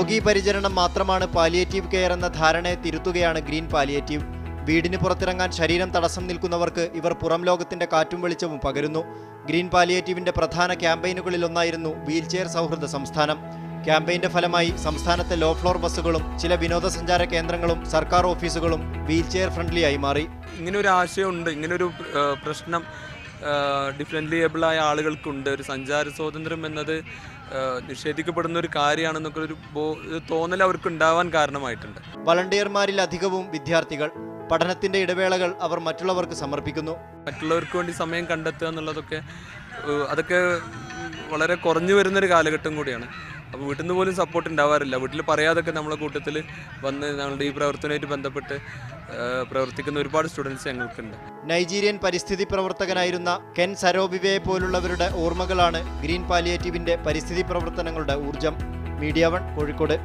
രോഗീ പരിചരണം മാത്രമാണ് palliative care എന്ന ധാരണയെ തിരുത്തുകയാണ് ഗ്രീൻ പാലിയേറ്റീവ്. വീടിന് പുറത്തിറങ്ങാൻ ശരീരം തടസ്സം നിൽക്കുന്നവർക്ക് ഇവർ പുറം ലോകത്തിന്റെ കാറ്റും വെളിച്ചവും പകരുന്നു. ഗ്രീൻ പാലിയേറ്റീവിന്റെ പ്രധാന ക്യാമ്പയിനുകളിലൊന്നായിരുന്നു വീൽചെയർ സൗഹൃദ സംസ്ഥാനം. ക്യാമ്പയിന്റെ ഫലമായി സംസ്ഥാനത്തെ ലോ ഫ്ലോർ ബസ്സുകളും ചില വിനോദസഞ്ചാര കേന്ദ്രങ്ങളും സർക്കാർ ഓഫീസുകളും വീൽചെയർ ഫ്രണ്ട്ലിയായി മാറി. ഇങ്ങനൊരു ആശയമുണ്ട്, ഇങ്ങനൊരു പ്രശ്നം ഡിഫറൻ്റ്ലി ഏബിളായ ആളുകൾക്കുണ്ട്. ഒരു സഞ്ചാര സ്വാതന്ത്ര്യം എന്നത് നിഷേധിക്കപ്പെടുന്ന ഒരു കാര്യമാണെന്നൊക്കെ ഒരു തോന്നൽ അവർക്ക് ഉണ്ടാവാൻ കാരണമായിട്ടുണ്ട്. വളണ്ടിയർമാരിൽ അധികവും വിദ്യാർത്ഥികൾ. പഠനത്തിന്റെ ഇടവേളകൾ അവർ മറ്റുള്ളവർക്ക് സമർപ്പിക്കുന്നു. മറ്റുള്ളവർക്ക് വേണ്ടി സമയം കണ്ടെത്തുക എന്നുള്ളതൊക്കെ അതൊക്കെ വളരെ കുറഞ്ഞു വരുന്നൊരു കാലഘട്ടം കൂടിയാണ്. അപ്പോൾ വീട്ടിൽ നിന്ന് പോലും സപ്പോർട്ട് ഉണ്ടാവാറില്ല. വീട്ടിൽ പറയാതൊക്കെ നമ്മളെ കൂട്ടത്തിൽ വന്ന് ഞങ്ങളുടെ ഈ പ്രവർത്തനവുമായിട്ട് ബന്ധപ്പെട്ട് പ്രവർത്തിക്കുന്ന ഒരുപാട് സ്റ്റുഡൻസ് ഞങ്ങൾക്കുണ്ട്. നൈജീരിയൻ പരിസ്ഥിതി പ്രവർത്തകനായിരുന്ന കെൻ സരോബിവയെ പോലുള്ളവരുടെ ഓർമ്മകളാണ് ഗ്രീൻ പാലിയേറ്റീവിന്റെ പരിസ്ഥിതി പ്രവർത്തനങ്ങളുടെ ഊർജം. മീഡിയ 1 കോഴിക്കോട്.